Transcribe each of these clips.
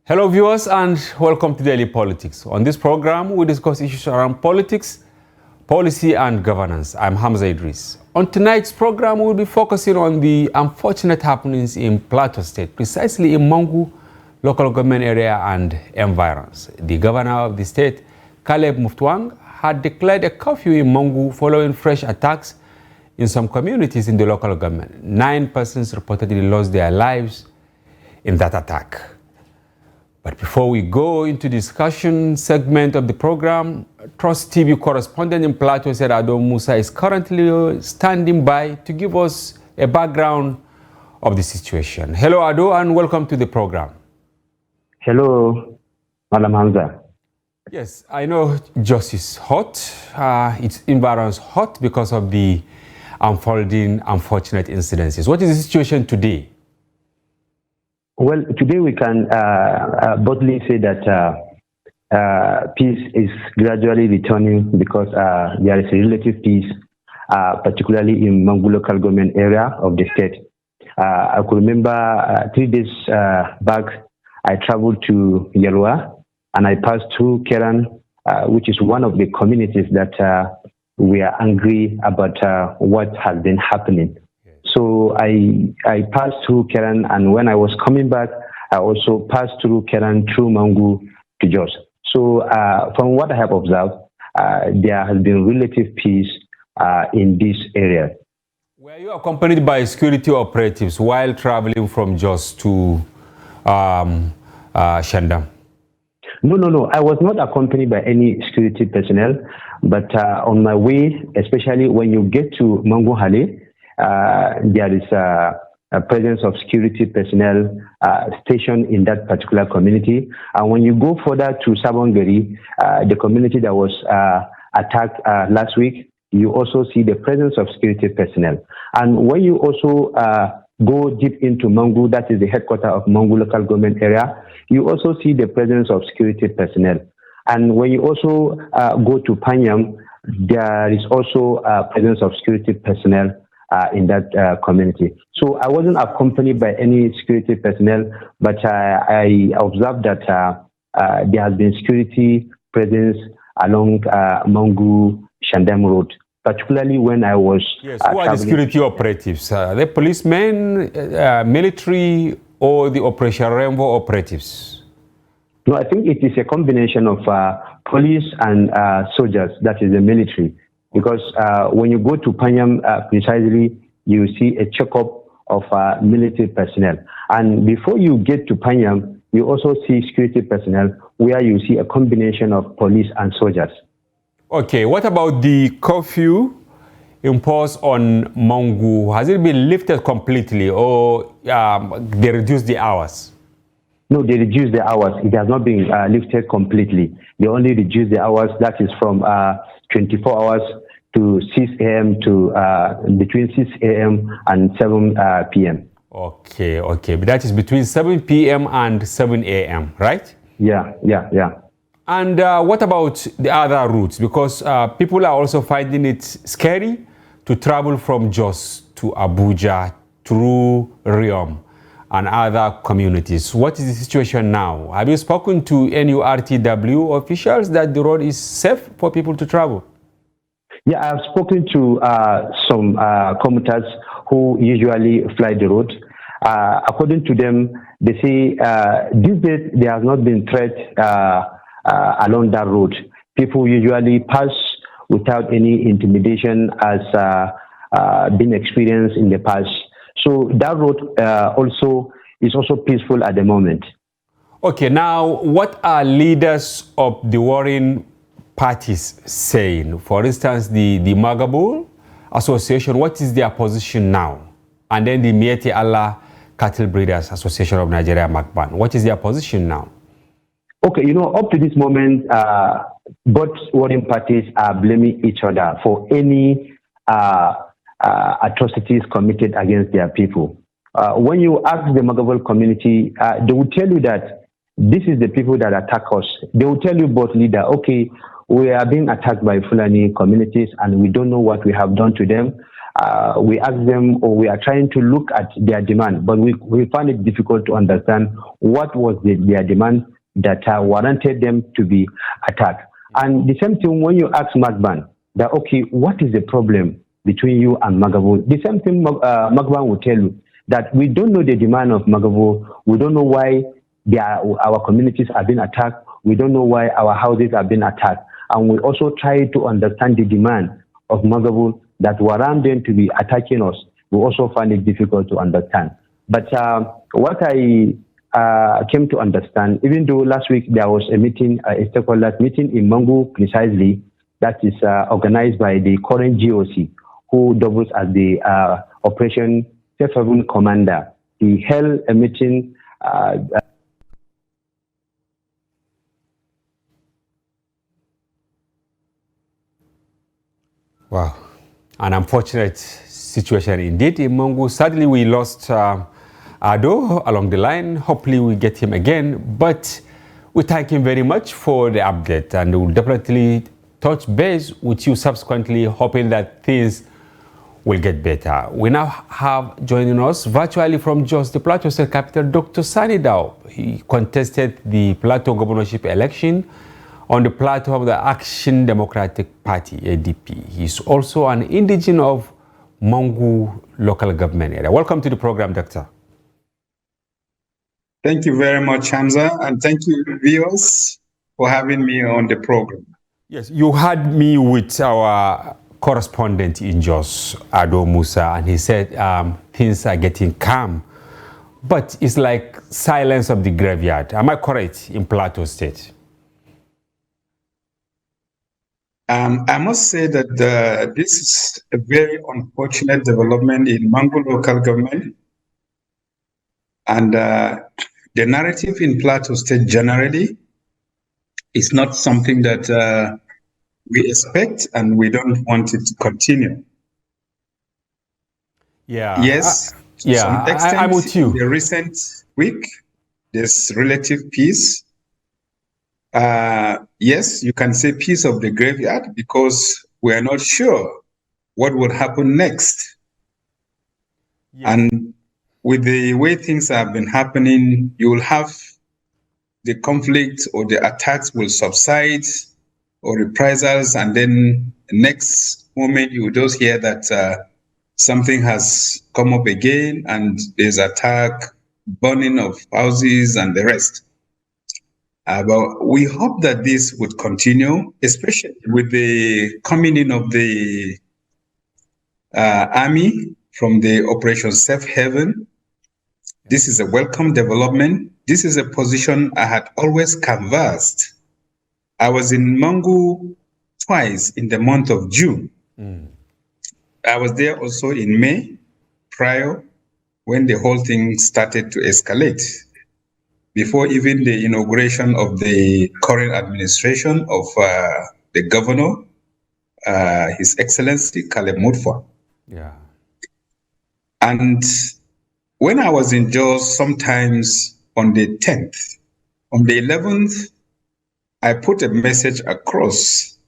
Hello viewers and welcome to Daily Politics. On this program, we discuss issues around politics, policy and governance. I'm Hamza Idris. On tonight's program, we'll be focusing on the unfortunate happenings in Plateau State, precisely in MANGU local government area and environs. The governor of the state, Caleb Muftwang, had declared a curfew in MANGU following fresh attacks in some communities in the local government. 9 persons reportedly lost their lives in that attack. But before we go into discussion segment of the program, Trust TV correspondent in Plateau said Ado Musa is currently standing by to give us a background of the situation. Hello Ado and welcome to the program. Hello, Madam Hamza. Yes, I know Jos is hot. Its environs hot because of the unfolding unfortunate incidences. What is the situation today? Well, today we can boldly say that peace is gradually returning because there is a relative peace, particularly in MANGU local government area of the state. I could remember 3 days back, I traveled to Yelwa and I passed through Keran, which is one of the communities that we are angry about what has been happening. So I passed through Keran, and when I was coming back, I also passed through Keran, through MANGU to Jos. So from what I have observed, there has been relative peace in this area. Were you accompanied by security operatives while traveling from Jos to Shandam? No. I was not accompanied by any security personnel, but on my way, especially when you get to MANGU Hale, there is a presence of security personnel stationed in that particular community. And when you go further to Sabongeri, the community that was attacked last week, you also see the presence of security personnel. And when you also go deep into MANGU, that is the headquarters of MANGU local government area, you also see the presence of security personnel. And when you also go to Panyam, there is also a presence of security personnel in that community. So I wasn't accompanied by any security personnel, but I observed that there has been security presence along MANGU Shandam Road, particularly when I was Yes, who are the security operatives? The policemen, military, or the Operation Rainbow operatives? No, I think it is a combination of police and soldiers, that is the military. Because when you go to Panyam, precisely, you see a checkup of military personnel. And before you get to Panyam, you also see security personnel where you see a combination of police and soldiers. Okay, what about the curfew imposed on MANGU? Has it been lifted completely or they reduced the hours? No, they reduced the hours. It has not been lifted completely. They only reduced the hours. That is from 24 hours to 6 a.m. to between 6 a.m. and 7 p.m. Okay. But that is between 7 p.m. and 7 a.m., right? Yeah. And what about the other routes? Because people are also finding it scary to travel from Jos to Abuja through Riom and other communities. What is the situation now? Have you spoken to NURTW officials that the road is safe for people to travel? Yeah, I've spoken to some commuters who usually fly the road. According to them, they say these days there has not been threat along that road. People usually pass without any intimidation as been experienced in the past. So that road is also peaceful at the moment. Okay, now what are leaders of the warring parties saying? For instance, the Magabul Association, what is their position now? And then the Mieti Allah Cattle Breeders Association of Nigeria, Makban, what is their position now? Okay, up to this moment, both warring parties are blaming each other for any atrocities committed against their people. When you ask the Magabul community, they will tell you that this is the people that attack us. They will tell you boldly that, okay, we are being attacked by Fulani communities and we don't know what we have done to them. we ask them, or we are trying to look at their demand, but we find it difficult to understand what was their demand that warranted them to be attacked. And the same thing when you ask Magban that, okay, what is the problem between you and Magabo? The same thing Magban will tell you, that we don't know the demand of Magabo. We don't know why our communities have been attacked. We don't know why our houses have been attacked. And we also try to understand the demand of Magabo that warrant them to be attacking us. We also find it difficult to understand. But what I came to understand, even though last week there was a meeting, a stakeholders meeting in MANGU precisely, that is organized by the current GOC, who doubles as the Operation Safe Haven Commander. He held a meeting. Wow, an unfortunate situation indeed in MANGU. Sadly, we lost Ado along the line. Hopefully, we get him again. But we thank him very much for the update, and we'll definitely touch base with you subsequently, hoping that things will get better. We now have joining us virtually from Jos, the Plateau State capital, Dr. Sani Dao. He contested the Plateau governorship election on the platform of the Action Democratic Party, ADP. He's also an indigene of MANGU local government area. Welcome to the program, Doctor. Thank you very much, Hamza, and thank you, viewers, for having me on the program. Yes, you had me with our correspondent in Jos, Ado Musa, and he said things are getting calm, but it's like silence of the graveyard. Am I correct in Plateau State? I must say that this is a very unfortunate development in MANGU local government, and the narrative in Plateau State generally is not something that we expect, and we don't want it to continue. Yeah. Yes, to some extent, I'm with you. In the recent week, there's relative peace. Yes, you can say peace of the graveyard, because we are not sure what would happen next. Yes. And with the way things have been happening, you will have the conflict or the attacks will subside, or reprisals, and then the next moment you just hear that something has come up again, and there's attack, burning of houses, and the rest. But we hope that this would continue, especially with the coming in of the army from the Operation Safe Haven. This is a welcome development. This is a position I had always canvassed. I was in MANGU twice in the month of June. I was there also in May, prior, when the whole thing started to escalate, before even the inauguration of the current administration of the governor, His Excellency Caleb Muftwang. Yeah. And when I was in Jos, sometimes on the 10th, on the 11th, I put a message across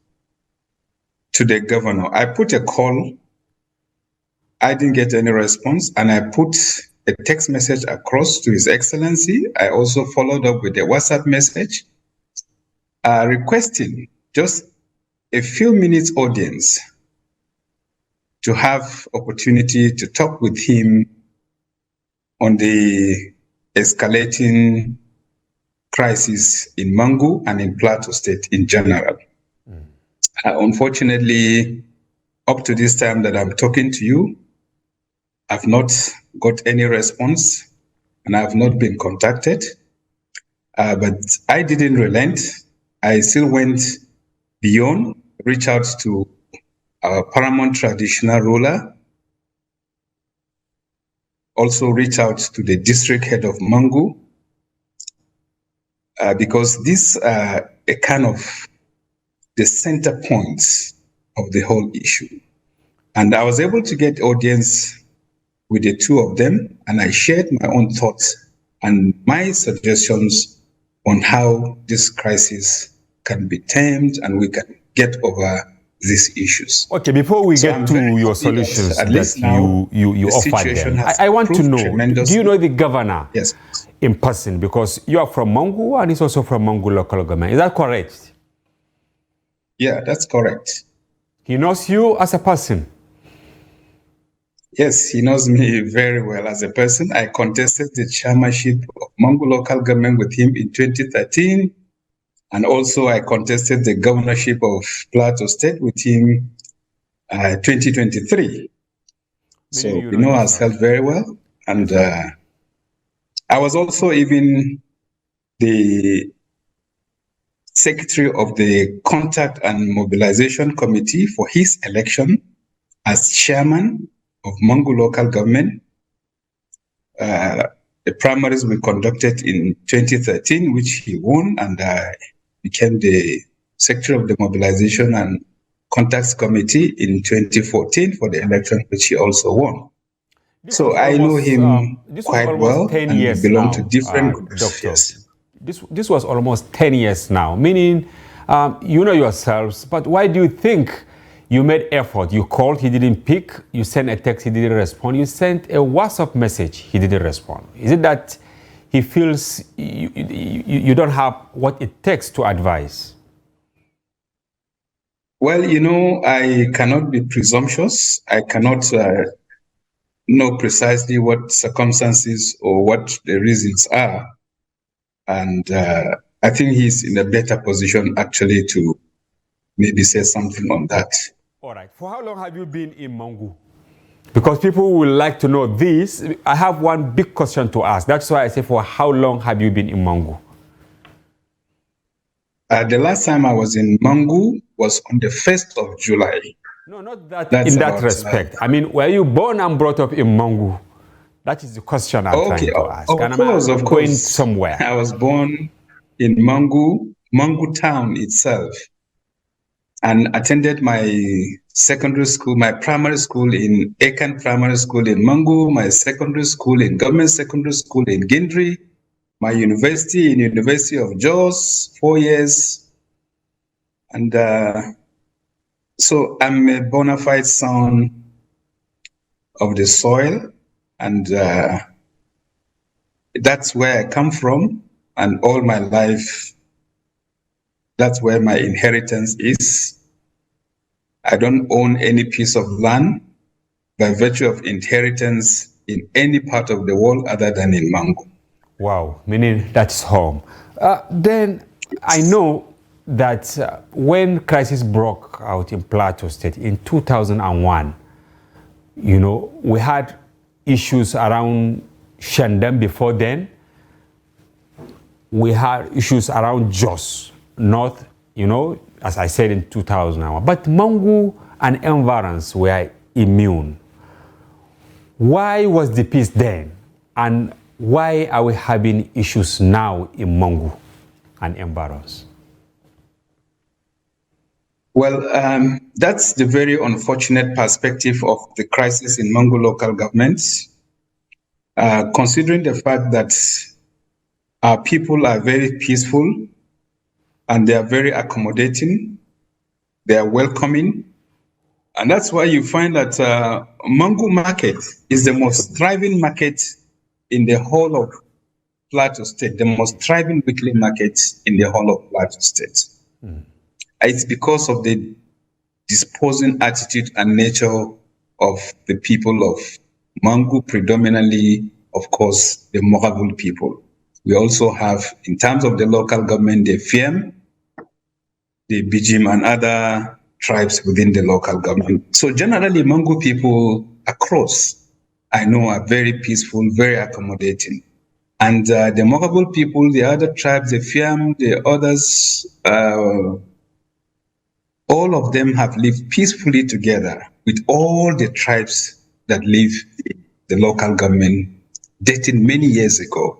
to the governor. I put a call. I didn't get any response, and I put a text message across to His Excellency. I also followed up with a WhatsApp message requesting just a few minutes audience to have opportunity to talk with him on the escalating crisis in MANGU and in Plateau State in general. Unfortunately, up to this time that I'm talking to you, I've not got any response, and I have not been contacted. But I didn't relent. I still went beyond, reach out to our paramount traditional ruler, also reach out to the district head of MANGU, because these are a kind of the center points of the whole issue. And I was able to get audience with the two of them, and I shared my own thoughts and my suggestions on how this crisis can be tamed and we can get over these issues. Okay, before we So get I'm to very your happy solutions at that least now you the offered situation them, has I want to improved know, do you tremendously. know the governor Yes. in person? Because you are from MANGU and he's also from MANGU local government. Is that correct? Yeah, that's correct. He knows you as a person? Yes, he knows me very well as a person. I contested the chairmanship of MANGU local government with him in 2013. And also I contested the governorship of Plateau State with him 2023. So we know ourselves very well. And I was also even the secretary of the Contact and Mobilization Committee for his election as chairman of MANGU local government. The primaries were conducted in 2013, which he won, and became the secretary of the Mobilization and Contacts Committee in 2014 for the election, which he also won. So I know him quite well, 10 and we years belong now, to different groups. Doctor. Yes. This was almost 10 years now, meaning you know yourselves, but why do you think you made effort? You called, he didn't pick. You sent a text, he didn't respond. You sent a WhatsApp message, he didn't respond. Is it that he feels you don't have what it takes to advise? Well, you know, I cannot be presumptuous. I cannot know precisely what circumstances or what the reasons are. And I think he's in a better position actually to maybe say something on that. All right. For how long have you been in MANGU? Because people would like to know this. I have one big question to ask. That's why I say, for how long have you been in MANGU? The last time I was in MANGU was on the 1st of July. No, not that. That's in that respect. I mean, were you born and brought up in MANGU? That is the question I'm trying to ask. Of course, I'm going somewhere. I was born in MANGU town itself, and attended my secondary school, my primary school in Ekan Primary School in MANGU, my secondary school in Government Secondary School in Gindri, my university in University of Jos, 4 years. And so I'm a bona fide son of the soil, and that's where I come from. And all my life, that's where my inheritance is. I don't own any piece of land by virtue of inheritance in any part of the world other than in MANGU. Wow, meaning that's home. Then I know that when crisis broke out in Plateau State in 2001, you know, we had issues around Shandam before then. We had issues around Jos North, you know, as I said in 2001. But MANGU and environs were immune. Why was the peace then? And why are we having issues now in MANGU and environs? Well, that's the very unfortunate perspective of the crisis in MANGU local governments, considering the fact that our people are very peaceful and they are very accommodating, they are welcoming. And that's why you find that MANGU market is the most thriving market in the whole of Plateau State, the most thriving weekly market in the whole of Plateau State. It's because of the disposing attitude and nature of the people of MANGU, predominantly, of course, the Mogabul people. We also have, in terms of the local government, the Fiem, the Bijim, and other tribes within the local government. So generally, MANGU people across, I know, are very peaceful, very accommodating. And the Mogabul people, the other tribes, the Fiam, the others, all of them have lived peacefully together with all the tribes that live in the local government dating many years ago,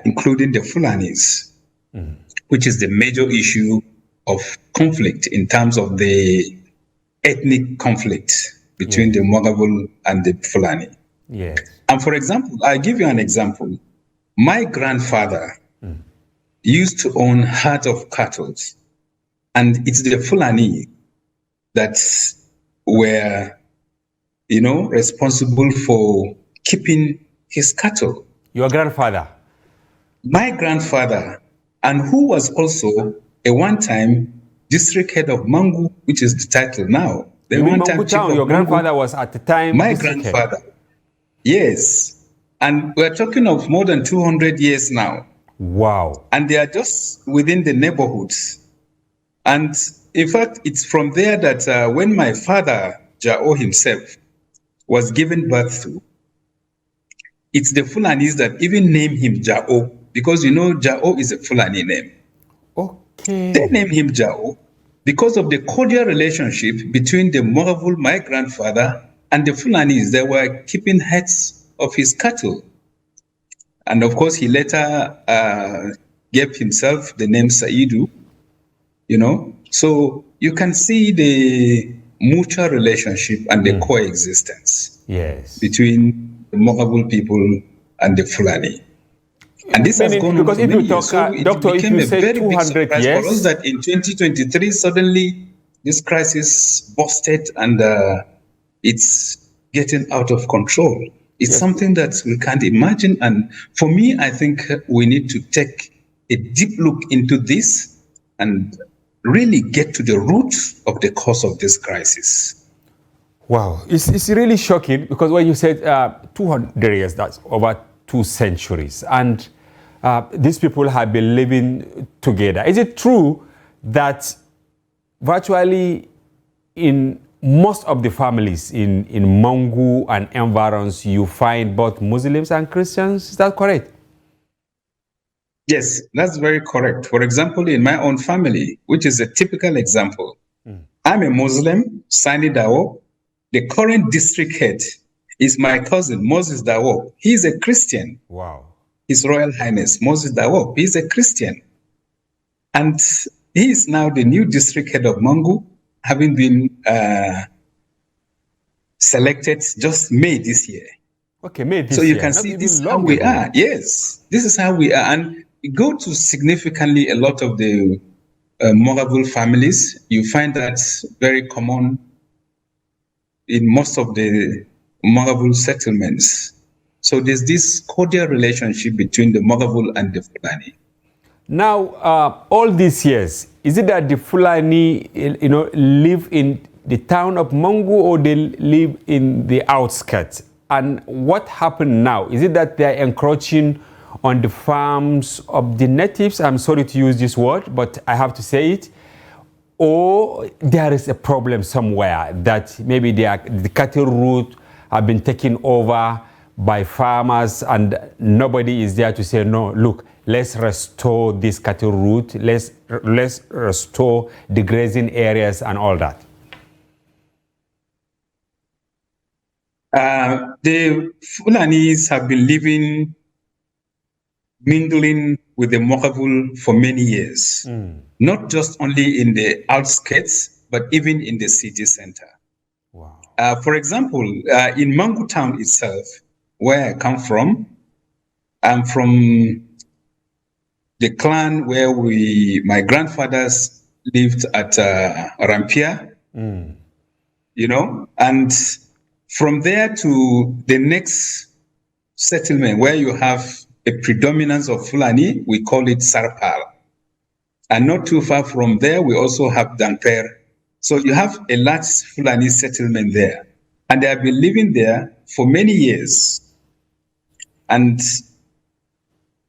including the Fulanis, which is the major issue of conflict in terms of the ethnic conflict between the Mogabul and the Fulani. Yes. And for example, I'll give you an example. My grandfather used to own herd of cattle, and it's the Fulani that were, responsible for keeping his cattle. Your grandfather? My grandfather, and who was also a one-time district head of MANGU, which is the title now. The you mean one-time MANGU town? Your grandfather was at the time my district grandfather. Head. Yes. And we're talking of more than 200 years now. Wow. And they are just within the neighborhoods. And in fact, it's from there that when my father, Jao himself, was given birth to, it's the Fulanis that even named him Jao, because Jao is a Fulani name. Okay. They named him Jao because of the cordial relationship between the Moravul, my grandfather, and the Fulanis that were keeping heads of his cattle. And of course, he later gave himself the name Saidu, So you can see the mutual relationship and the coexistence between the Moravul people and the Fulani. And this has gone on for many years. So it became a very big surprise for us that in 2023, suddenly this crisis busted and it's getting out of control. It's something that we can't imagine. And for me, I think we need to take a deep look into this and really get to the root of the cause of this crisis. Wow. It's really shocking because when you said 200 years, that's over 2 centuries. And these people have been living together. Is it true that virtually in most of the families in MANGU and environs, you find both Muslims and Christians? Is that correct? Yes, that's very correct. For example, in my own family, which is a typical example, I'm a Muslim, Sani Dawo. The current district head is my cousin, Moses Dawo. He's a Christian. Wow. His Royal Highness, Moses Dawo. He's a Christian. And he is now the new district head of MANGU, having been selected just May this year. Okay, May this year. So you year. can see this is how we are. Yes, this is how we are. And go to significantly a lot of the Moravul families, you find that very common in most of the Moravul settlements. So there's this cordial relationship between the Moravul and the Fulani. Now, all these years, is it that the Fulani, live in the town of MANGU or they live in the outskirts? And what happened now? Is it that they're encroaching on the farms of the natives? I'm sorry to use this word, but I have to say it. Or there is a problem somewhere that maybe the cattle route have been taken over by farmers and nobody is there to say, no, look, let's restore this cattle route, let's restore the grazing areas and all that. The Fulanis have been living, mingling with the Moravul for many years, not just only in the outskirts, but even in the city center. Wow. For example, in MANGU town itself, where I come from, I'm from the clan where my grandfathers lived at Rampia, and from there to the next settlement where you have a predominance of Fulani, we call it Sarpal. And not too far from there, we also have Damper. So you have a large Fulani settlement there. And they have been living there for many years. And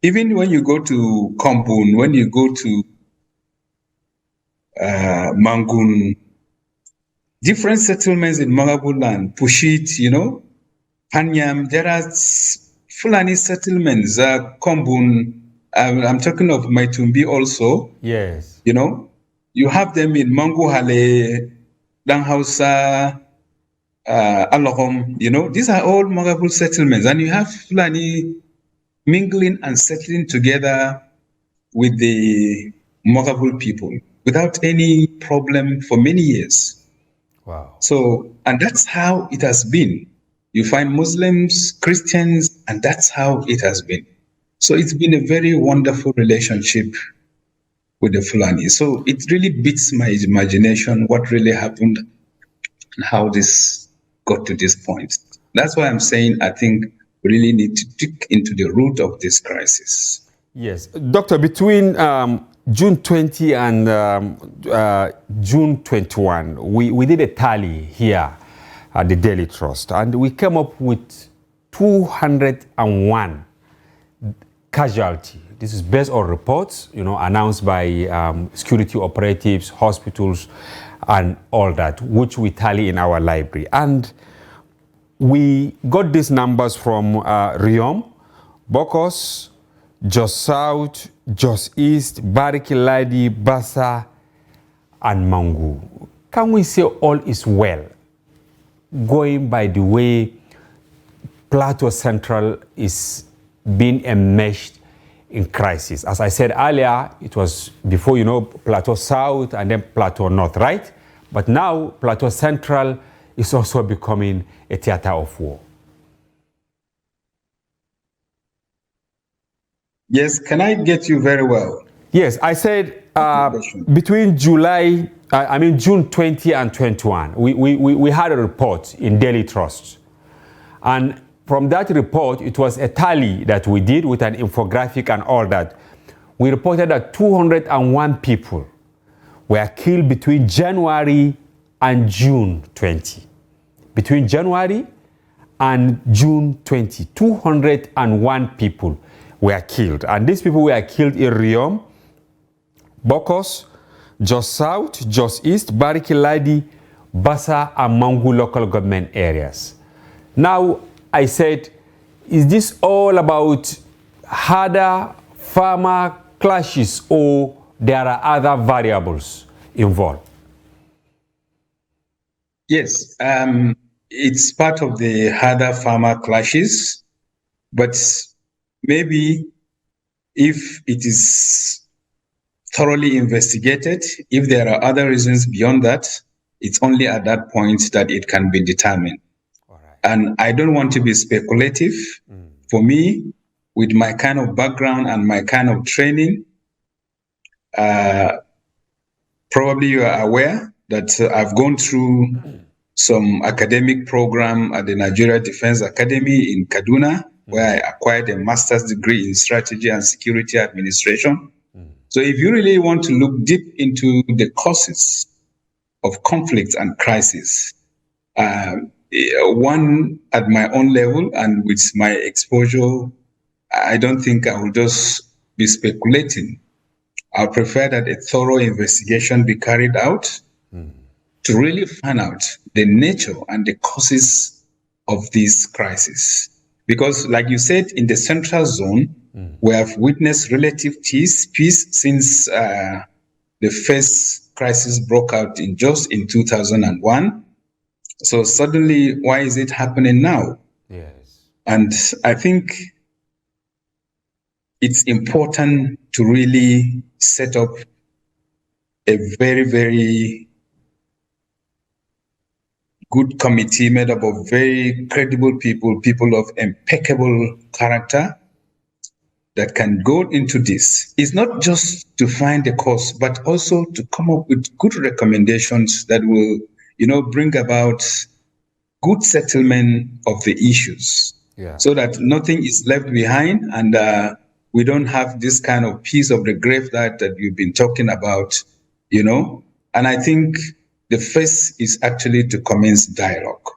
even when you go to Kombun, when you go to Mangun, different settlements in Magabuland, Pushit, Panyam, there are Fulani settlements, Kombun, I'm talking of Maitumbi also. Yes. You have them in Manguhale, Danghausa, Alohom, these are all Magabul settlements. And you have Fulani mingling and settling together with the Magabul people without any problem for many years. Wow. So, and that's how it has been. You find Muslims, Christians, and that's how it has been. So it's been a very wonderful relationship with the Fulani. So it really beats my imagination what really happened and how this got to this point. That's why I'm saying I think we really need to dig into the root of this crisis. Yes, Doctor, between June 20 and June 21, we did a tally here at the Daily Trust, and we came up with 201 casualty. This is based on reports, announced by security operatives, hospitals, and all that, which we tally in our library. And we got these numbers from Riom, Bokos, Jos South, Jos East, Bariki-Ladi, Bassa, and MANGU. Can we say all is well, going by the way Plateau Central is being enmeshed in crisis? As I said earlier, it was before, Plateau South and then Plateau North, right? But now Plateau Central is also becoming a theater of war. Yes, can I get you very well? Yes, I said between June 20 and 21, we had a report in Daily Trust. And from that report, it was a tally that we did with an infographic and all that. We reported that 201 people were killed between January and June 20. Between January and June 20, 201 people were killed. And these people were killed in Riom, Bokos, Jos South, Jos East, Bariki-Ladi, Bassa, and MANGU local government areas. Now, I said, is this all about harder farmer clashes, or there are other variables involved? Yes, it's part of the harder farmer clashes, but maybe if it is thoroughly investigated, if there are other reasons beyond that, it's only at that point that it can be determined. All right. And I don't want to be speculative. For me, with my kind of background and my kind of training, probably you are aware that I've gone through some academic program at the Nigeria Defense Academy in Kaduna, where I acquired a master's degree in strategy and security administration. So if you really want to look deep into the causes of conflict and crisis, one at my own level and with my exposure, I don't think I will just be speculating. I prefer that a thorough investigation be carried out to really find out the nature and the causes of this crisis. Because like you said, in the central zone, we have witnessed relative peace since the first crisis broke out in Jos in 2001. So suddenly, why is it happening now? Yes. And I think it's important to really set up a very, very good committee made up of very credible people of impeccable character that can go into this. It's not just to find the cause, but also to come up with good recommendations that will, bring about good settlement of the issues, so that nothing is left behind and we don't have this kind of piece of the grave that you've been talking about, And I think the first is actually to commence dialogue.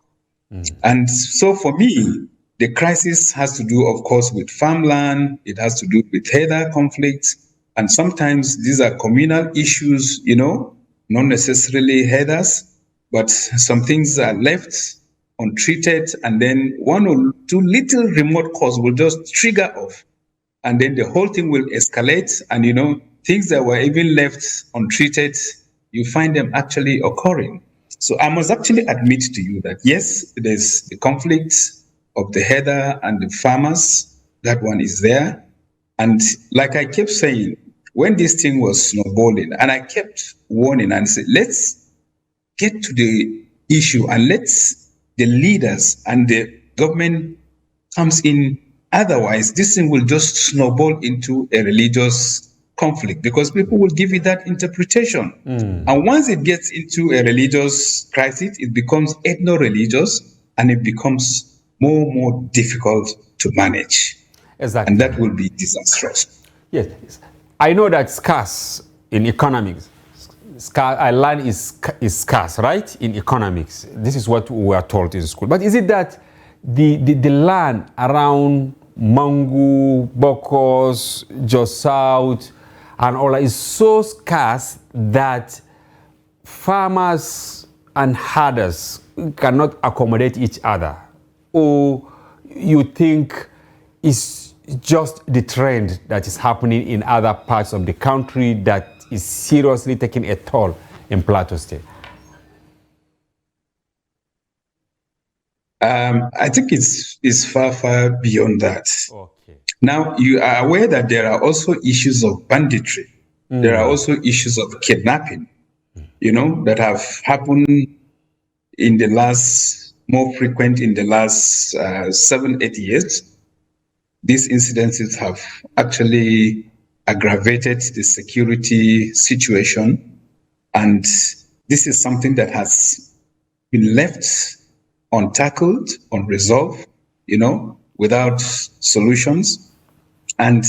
And so for me, the crisis has to do, of course, with farmland. It has to do with heather conflicts. And sometimes these are communal issues, not necessarily heathers, but some things are left untreated. And then one or two little remote cause will just trigger off. And then the whole thing will escalate. And, things that were even left untreated, you find them actually occurring. So I must actually admit to you that, yes, there's the conflict of the heather and the farmers. That one is there. And like I kept saying, when this thing was snowballing, and I kept warning and said, let's get to the issue and let's the leaders and the government comes in. Otherwise, this thing will just snowball into a religious conflict because people will give it that interpretation. And once it gets into a religious crisis, it becomes ethno-religious and it becomes more difficult to manage. Exactly. And that will be disastrous. Yes. I know that scarce in economics. Land is scarce, right? In economics. This is what we are taught in school. But is it that the land around MANGU, Bokos, Jos South, and all that is so scarce that farmers and herders cannot accommodate each other? Or you think it's just the trend that is happening in other parts of the country that is seriously taking a toll in Plateau State? I think it's far beyond that. Okay. Now, you are aware that there are also issues of banditry. There are also issues of kidnapping, that have happened in the last, more frequent in the last 7-8 years. These incidences have actually aggravated the security situation. And this is something that has been left untackled, unresolved, without solutions. And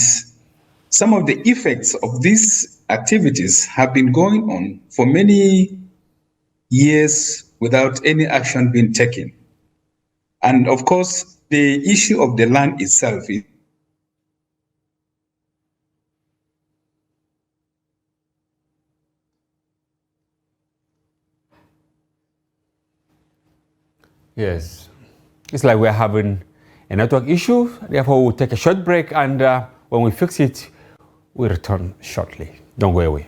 some of the effects of these activities have been going on for many years without any action being taken. And of course, the issue of the land itself is yes. It's like we're having a network issue. Therefore, we'll take a short break, and when we fix it, we'll return shortly. Don't go away.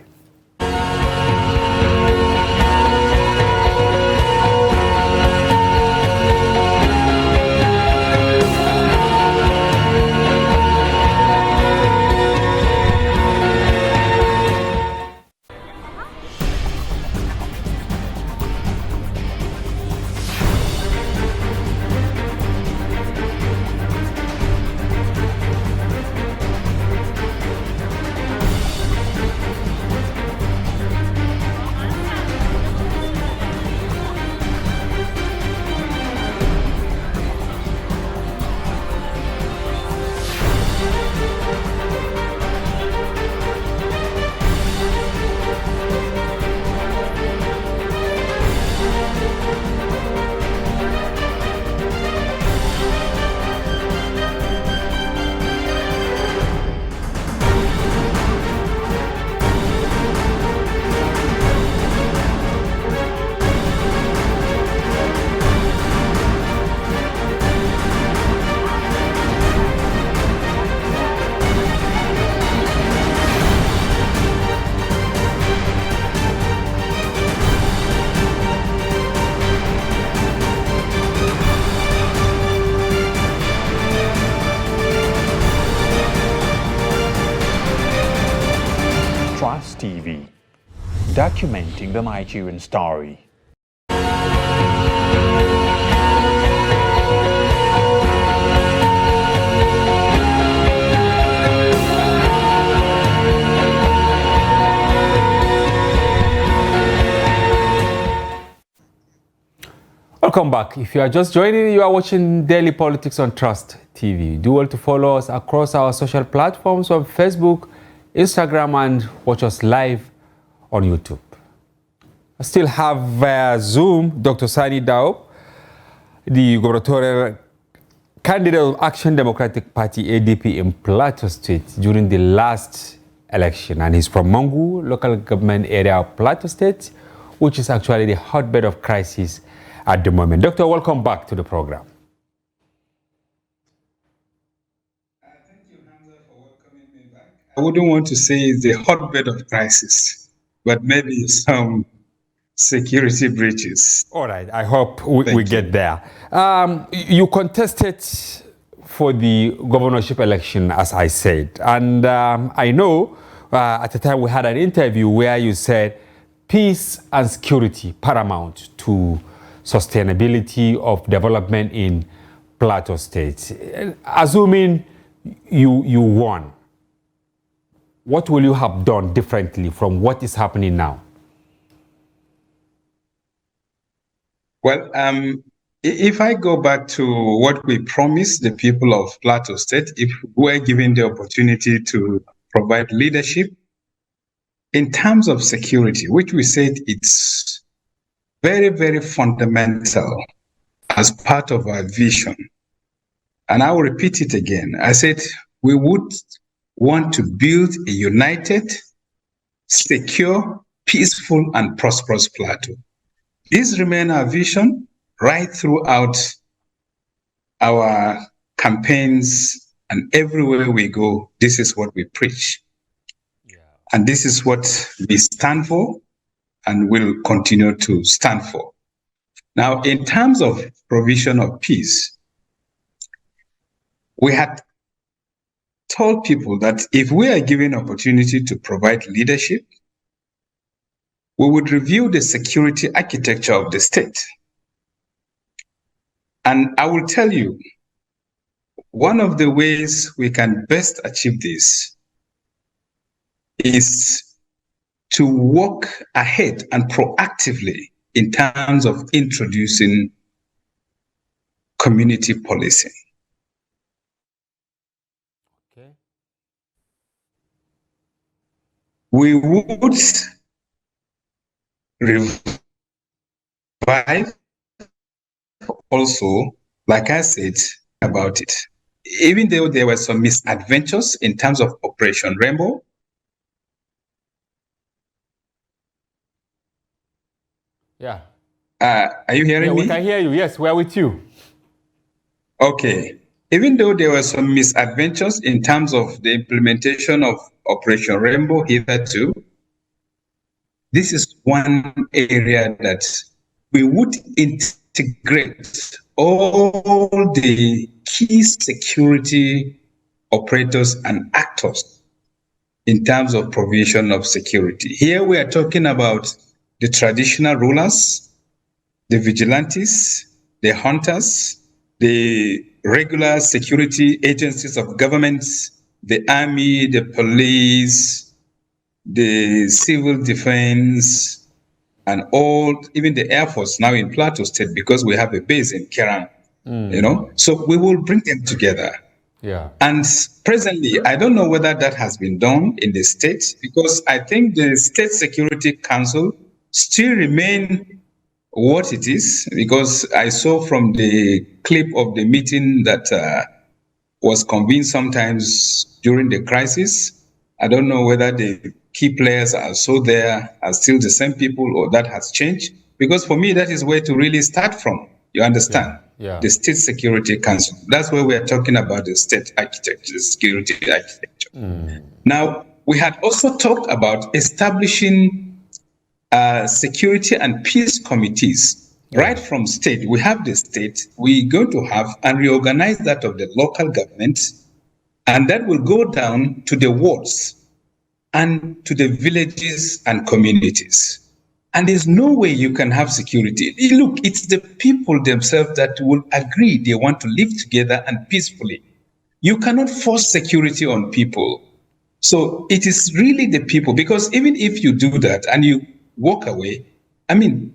TV, documenting the Nigerian story. Welcome back. If you are just joining, you are watching Daily Politics on Trust TV. Do well to follow us across our social platforms on Facebook, Instagram, and watch us live on YouTube. I still have via Zoom Dr. Sani Dao, the gubernatorial candidate of Action Democratic Party ADP in Plateau State during the last election, and he's from MANGU, local government area of Plateau State, which is actually the hotbed of crisis at the moment. Doctor, welcome back to the program. I wouldn't want to say it's the hotbed of crisis, but maybe some security breaches. All right, I hope we get there. You contested for the governorship election, as I said, and I know at the time we had an interview where you said peace and security paramount to sustainability of development in Plateau State. Assuming you won, what will you have done differently from what is happening now? Well, if I go back to what we promised the people of Plateau State, if we're given the opportunity to provide leadership in terms of security, which we said it's very, very fundamental as part of our vision. And I will repeat it again. I said we would want to build a united, secure, peaceful, and prosperous Plateau. This remains our vision right throughout our campaigns, and everywhere we go, this is what we preach. Yeah. And this is what we stand for and will continue to stand for. Now, in terms of provision of peace, we had told people that if we are given opportunity to provide leadership, we would review the security architecture of the state. And I will tell you, one of the ways we can best achieve this is to work ahead and proactively in terms of introducing community policing. Okay. We would revive also, like I said about it, even though there were some misadventures in terms of Operation Rainbow. Yeah. Are you hearing me? We can hear you. Yes, we are with you. Okay. Even though there were some misadventures in terms of the implementation of Operation Rainbow hitherto, this is one area that we would integrate all the key security operators and actors in terms of provision of security. Here we are talking about the traditional rulers, the vigilantes, the hunters, the regular security agencies of governments, the army, the police, the civil defense, and all, even the Air Force now in Plateau State, because we have a base in Kerang, you know, so we will bring them together. Yeah. And presently, I don't know whether that has been done in the state, because I think the State Security Council still remain what it is, because I saw from the clip of the meeting that was convened sometimes during the crisis. I don't know whether the key players are still there, are still the same people, or that has changed. Because for me, that is where to really start from. You understand? Yeah. The State Security Council. That's where we are talking about the state architecture, the security architecture. Now, we had also talked about establishing security and peace committees. Right from state. We have the state, we're going to have and reorganize that of the local government, and that will go down to the wards and to the villages and communities. And there's no way you can have security. Look, it's the people themselves that will agree they want to live together and peacefully. You cannot force security on people. So it is really the people, because even if you do that and you walk away, I mean,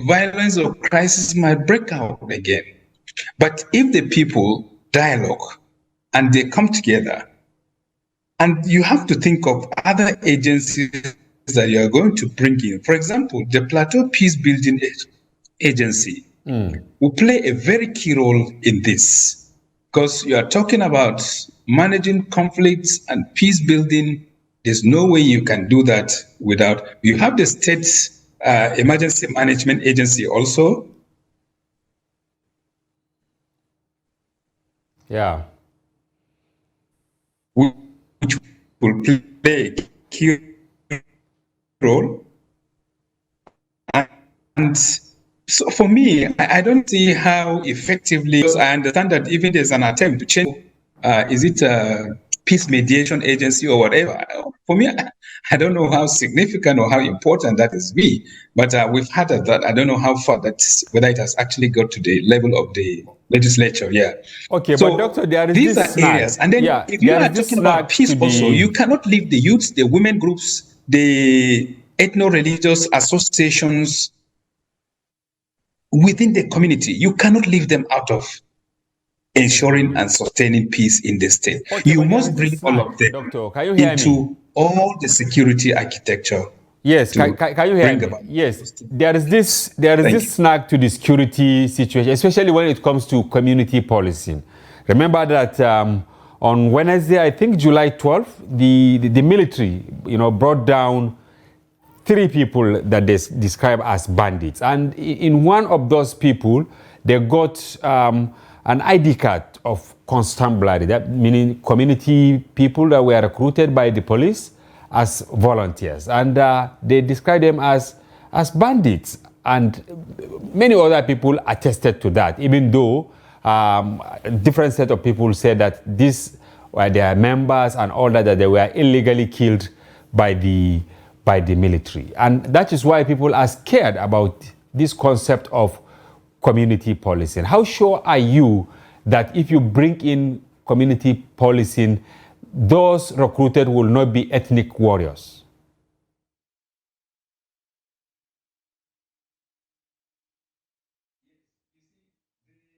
violence or crisis might break out again. But if the people dialogue and they come together, and you have to think of other agencies that you are going to bring in. For example, the Plateau Peace Building Agency will play a very key role in this, because you are talking about managing conflicts and peace building. There's no way you can do that without, you have the state's emergency management agency also. Yeah. Which will play a key role. And so for me, I don't see how effectively, because I understand that even there's an attempt to change, is it peace mediation agency or whatever. For me, I don't know how significant or how important that is me, but we've had that. I don't know how far whether it has actually got to the level of the legislature. Yeah. Okay, So but doctor, there is these this are snag. areas, and then Yeah, if you there are is this talking about snag peace, to also the. you cannot leave the youths, the women groups, the ethno-religious associations within the community. You cannot leave them out of ensuring and sustaining peace in the state. Okay, You but there must is bring this all snag, of them doctor. Can you hear me? into all the security architecture. Yes, to can you hear bring me? about Yes, those things. there is this Thank you. snag to the security situation, especially when it comes to community policing. Remember that on Wednesday, I think July 12th, the military, brought down 3 people that they describe as bandits, and in one of those people, they got an ID card of constabulary, that meaning community people that were recruited by the police as volunteers, and they described them as bandits, and many other people attested to that, even though different set of people said that these were their members and all that they were illegally killed by the military. And that is why people are scared about this concept of community policing. How sure are you that if you bring in community policing, those recruited will not be ethnic warriors?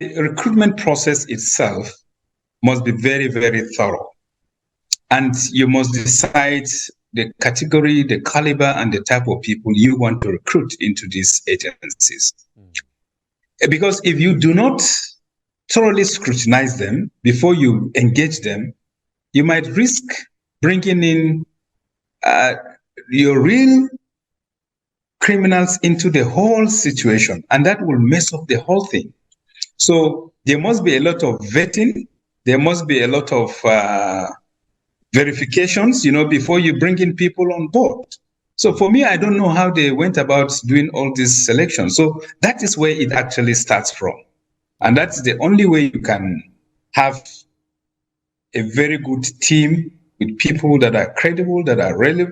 The recruitment process itself must be very, very thorough. And you must decide the category, the caliber, and the type of people you want to recruit into these agencies. Because if you do not thoroughly scrutinize them before you engage them, you might risk bringing in your real criminals into the whole situation, and that will mess up the whole thing. So there must be a lot of vetting. There must be a lot of verifications, before you bring in people on board. So for me, I don't know how they went about doing all these selections. So that is where it actually starts from. And that's the only way you can have a very good team with people that are credible, that are really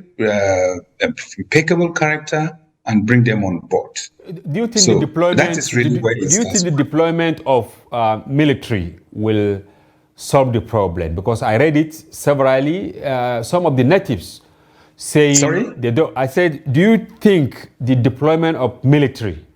impeccable character, and bring them on board. Do you think So the deployment? that is really where it do you starts think the from. deployment of military will solve the problem? Because I read it severally. Some of the natives saying Sorry? they don't. I said, do you think the deployment of military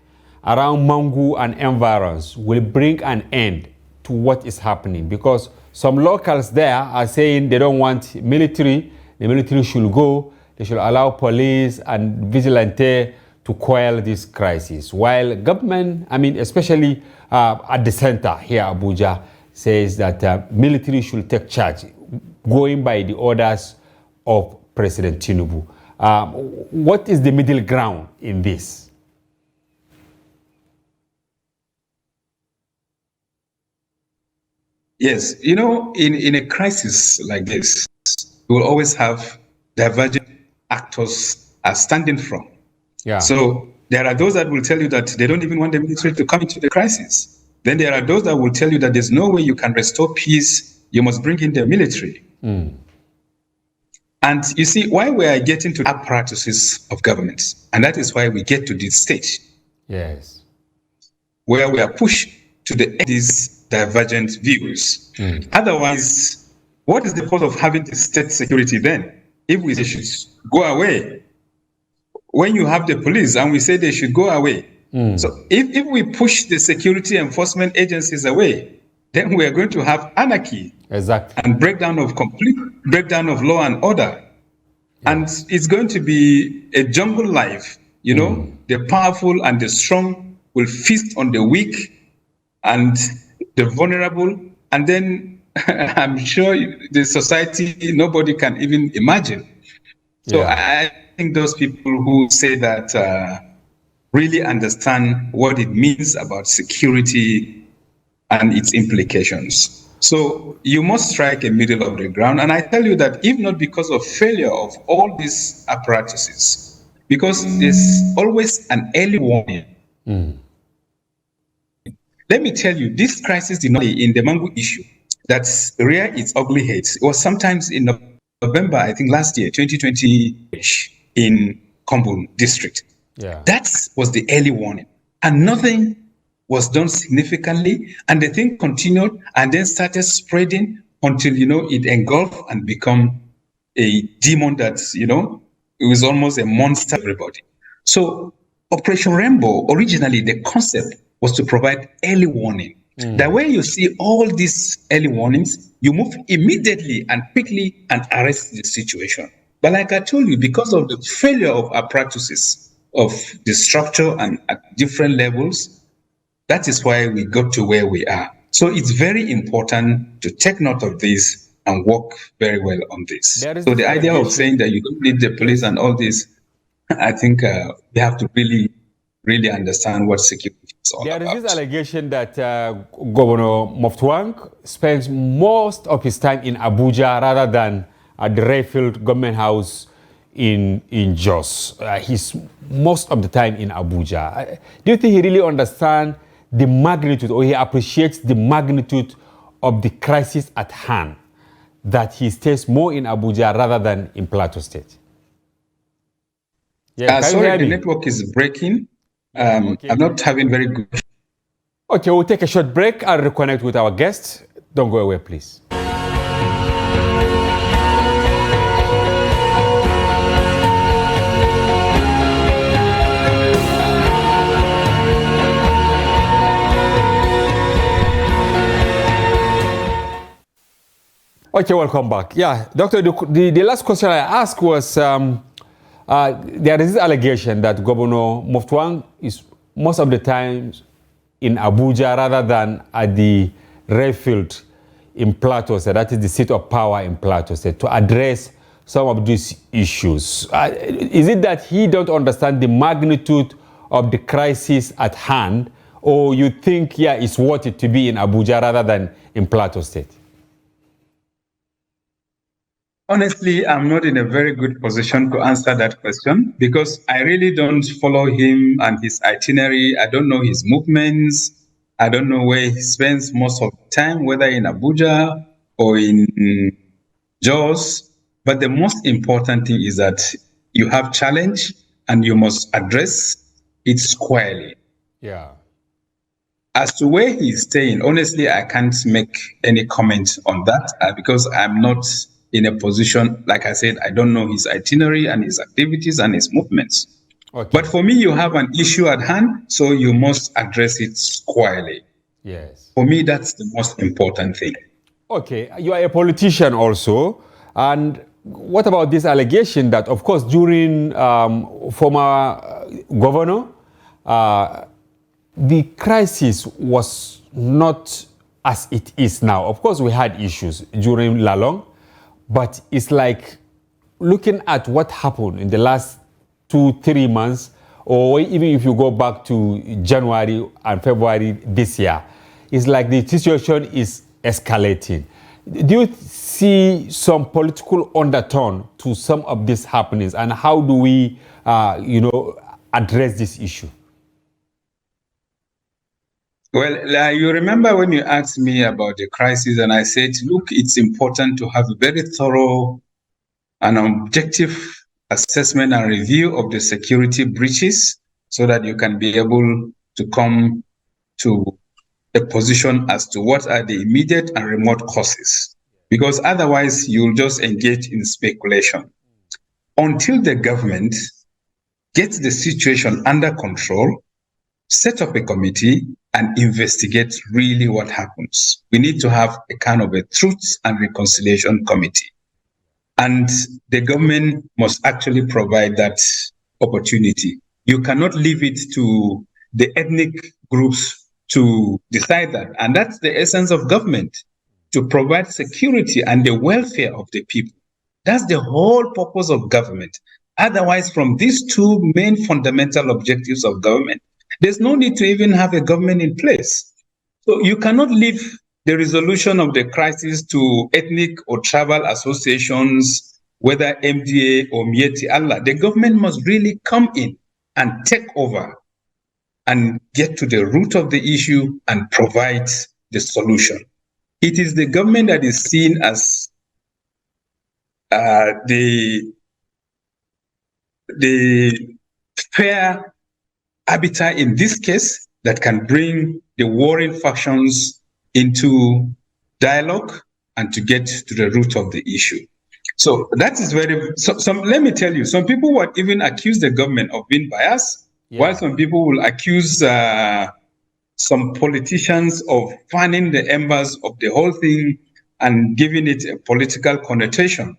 around Mangu and environs will bring an end to what is happening? Because some locals there are saying they don't want military. The military should go. They should allow police and vigilante to quell this crisis. While government, especially at the center here, Abuja, says that military should take charge, going by the orders of President Tinubu. What is the middle ground in this? Yes, in a crisis like this, we will always have divergent actors are standing from. Yeah. So there are those that will tell you that they don't even want the military to come into the crisis. Then there are those that will tell you that there's no way you can restore peace. You must bring in the military. And you see, why we are getting to apparatuses of government, and that is why we get to this stage. Yes. Where we are pushed to these divergent views. Otherwise, what is the point of having the state security then? If we say should go away, when you have the police and we say they should go away. So if we push the security enforcement agencies away, then we are going to have anarchy. Exactly. And complete breakdown of law and order. Yeah. And it's going to be a jungle life. The powerful and the strong will feast on the weak and the vulnerable. And then I'm sure the society, nobody can even imagine. So I think those people who say that really understand what it means about security and its implications. So you must strike a middle of the ground. And I tell you that if not because of failure of all these apparatuses, because there's always an early warning. Let me tell you, this crisis did not in the MANGU issue. that's rear its ugly heads. It was sometimes in November, I think last year, 2020, in Kumbul district. Yeah. That was the early warning. And nothing was done significantly. And the thing continued and then started spreading until, it engulfed and become a demon that, it was almost a monster to everybody. So Operation Rainbow, originally the concept was to provide early warning. That way you see all these early warnings, you move immediately and quickly and arrest the situation. But like I told you, because of the failure of our practices, of the structure and at different levels, that is why we got to where we are. So it's very important to take note of this and work very well on this. So the idea of saying that you don't need the police and all this, I think we have to really understand what security is all about. There is this allegation that Governor Muftwang spends most of his time in Abuja rather than at the Rayfield Government House in Jos. He's most of the time in Abuja. Do you think he really understands the magnitude, or he appreciates the magnitude of the crisis at hand, that he stays more in Abuja rather than in Plateau State? Yeah, sorry, the network is breaking. Okay. I'm not having very good. Okay, we'll take a short break and reconnect with our guests. Don't go away, please. Okay, welcome back. Yeah, Doctor, the last question I asked was, there is this allegation that Governor Muftwang is most of the time in Abuja rather than at the Rayfield in Plateau State, that is the seat of power in Plateau State, to address some of these issues. Is it that he don't understand the magnitude of the crisis at hand, or you think, yeah, it's worth it to be in Abuja rather than in Plateau State? Honestly, I'm not in a very good position to answer that question because I really don't follow him and his itinerary. I don't know his movements. I don't know where he spends most of the time, whether in Abuja or in Jos. But the most important thing is that you have challenge and you must address it squarely. Yeah. As to where he's staying, honestly, I can't make any comment on that because I'm not in a position, like I said, I don't know his itinerary and his activities and his movements. Okay. But for me, you have an issue at hand, so you must address it squarely. Yes. For me, that's the most important thing. Okay, you are a politician also. And what about this allegation that, of course, during former governor, the crisis was not as it is now. Of course, we had issues during Lalong, but it's like looking at what happened in the last 2-3 months, or even if you go back to January and February this year, it's like the situation is escalating. Do you see some political undertone to some of these happenings, and how do we, address this issue? Well, you remember when you asked me about the crisis, and I said, look, it's important to have a very thorough and objective assessment and review of the security breaches so that you can be able to come to a position as to what are the immediate and remote causes. Because otherwise, you'll just engage in speculation. Until the government gets the situation under control, set up a committee and investigate really what happens. We need to have a kind of a truth and reconciliation committee. And the government must actually provide that opportunity. You cannot leave it to the ethnic groups to decide that. And that's the essence of government, to provide security and the welfare of the people. That's the whole purpose of government. Otherwise, from these two main fundamental objectives of government, there's no need to even have a government in place. So you cannot leave the resolution of the crisis to ethnic or tribal associations, whether MDA or Mieti Allah. The government must really come in and take over and get to the root of the issue and provide the solution. it is the government that is seen as the fair arbiter in this case that can bring the warring factions into dialogue and to get to the root of the issue. So that is let me tell you, some people would even accuse the government of being biased, while some people will accuse some politicians of fanning the embers of the whole thing and giving it a political connotation.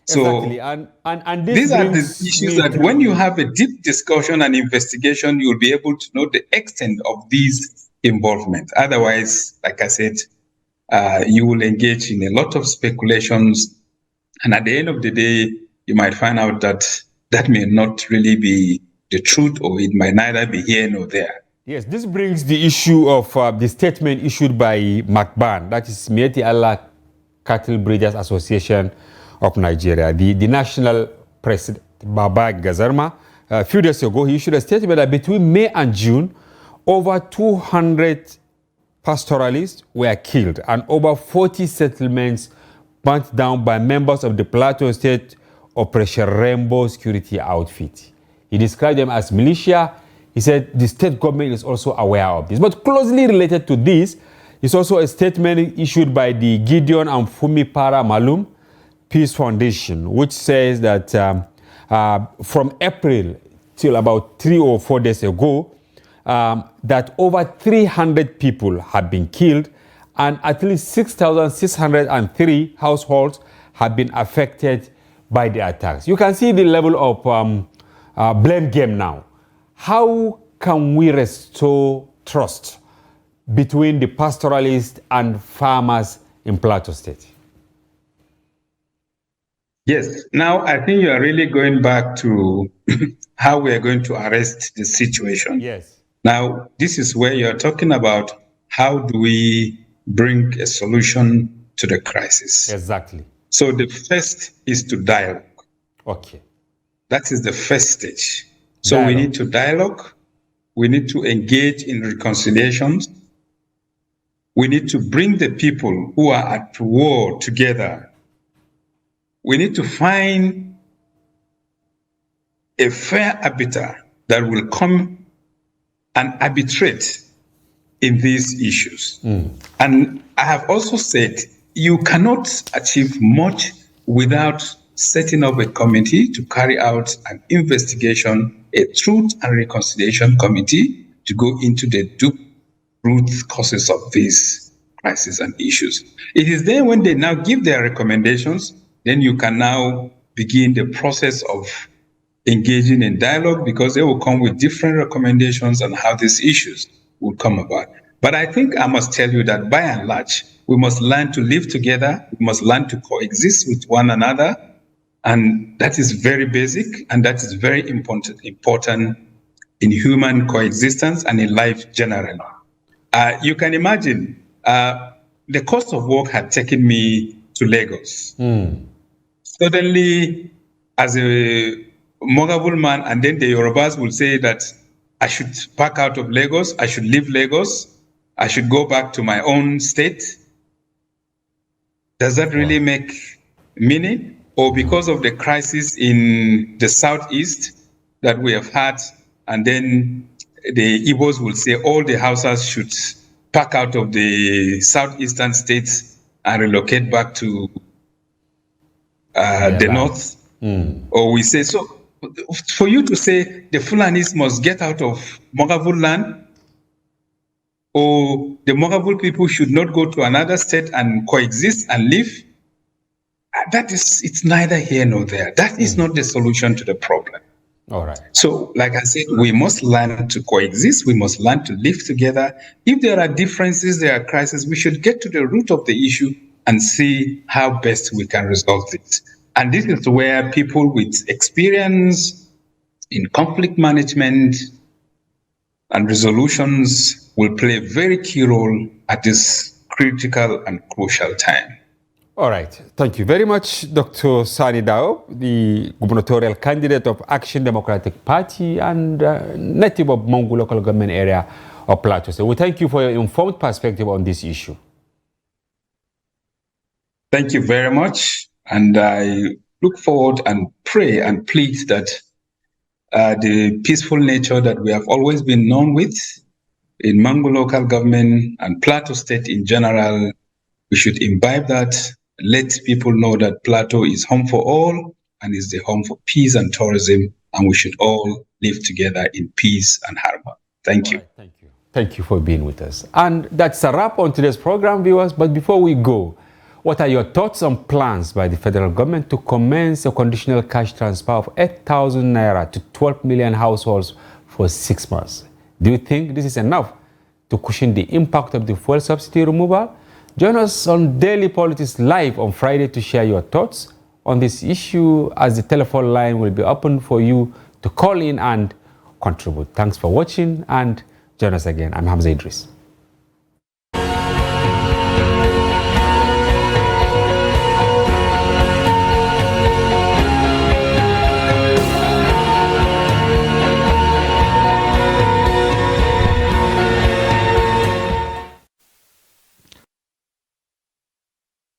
Exactly. So and these are the issues that when you have a deep discussion and investigation, you'll be able to know the extent of these involvement. Otherwise, like I said, you will engage in a lot of speculations. And at the end of the day, you might find out that that may not really be the truth, or it might neither be here nor there. Yes, this brings the issue of the statement issued by MACBAN, that is Mieti Allah Cattle Breeders Association of Nigeria. The national president, Baba Gazarma, a few days ago, he issued a statement that between May and June, over 200 pastoralists were killed and over 40 settlements burnt down by members of the Plateau State Operation Rainbow Security Outfit. He described them as militia. He said the state government is also aware of this. But closely related to this is also a statement issued by the Gideon and Fumi Para Malum Peace Foundation, which says that from April till about 3 or 4 days ago, that over 300 people have been killed and at least 6,603 households have been affected by the attacks. You can see the level of blame game now. How can we restore trust between the pastoralists and farmers in Plateau State? Yes. Now, I think you are really going back to how we are going to arrest the situation. Yes. Now, this is where you are talking about how do we bring a solution to the crisis. Exactly. So the first is to dialogue. Okay. That is the first stage. So we need to dialogue. We need to engage in reconciliations. We need to bring the people who are at war together. We need to find a fair arbiter that will come and arbitrate in these issues. And I have also said you cannot achieve much without setting up a committee to carry out an investigation, a truth and reconciliation committee to go into the deep root causes of these crises and issues. It is then when they now give their recommendations, then you can now begin the process of engaging in dialogue, because they will come with different recommendations on how these issues will come about. But I think I must tell you that by and large, we must learn to live together. We must learn to coexist with one another. And that is very basic, and that is very important in human coexistence and in life generally. You can imagine, the cost of work had taken me to Lagos. Suddenly, as a Mogabul man, and then the Yorubas will say that I should pack out of Lagos, I should leave Lagos, I should go back to my own state. Does that really make meaning? Or because of the crisis in the southeast that we have had, and then the Igbos will say all the Hausas should pack out of the southeastern states and relocate back to the north. Or we say, so for you to say the Fulanis must get out of Mogabul land, or the Mogabul people should not go to another state and coexist and live, it's neither here nor there. That is not the solution to the problem. All right. So, like I said, we must learn to coexist. We must learn to live together. If there are differences, there are crises, we should get to the root of the issue and see how best we can resolve it. And this is where people with experience in conflict management and resolutions will play a very key role at this critical and crucial time. All right. Thank you very much, Dr. Sani Dao, the gubernatorial candidate of Action Democratic Party and native of MANGU local government area of Plateau. So we thank you for your informed perspective on this issue. Thank you very much. And I look forward and pray and plead that the peaceful nature that we have always been known with in MANGU local government and Plateau State in general, we should imbibe that, let people know that Plateau is home for all and is the home for peace and tourism, and we should all live together in peace and harmony. Thank you. Right, thank you. Thank you for being with us. And that's a wrap on today's program, viewers. But before we go, what are your thoughts on plans by the federal government to commence a conditional cash transfer of 8,000 naira to 12 million households for 6 months? Do you think this is enough to cushion the impact of the fuel subsidy removal? Join us on Daily Politics Live on Friday to share your thoughts on this issue, as the telephone line will be open for you to call in and contribute. Thanks for watching, and join us again. I'm Hamza Idris.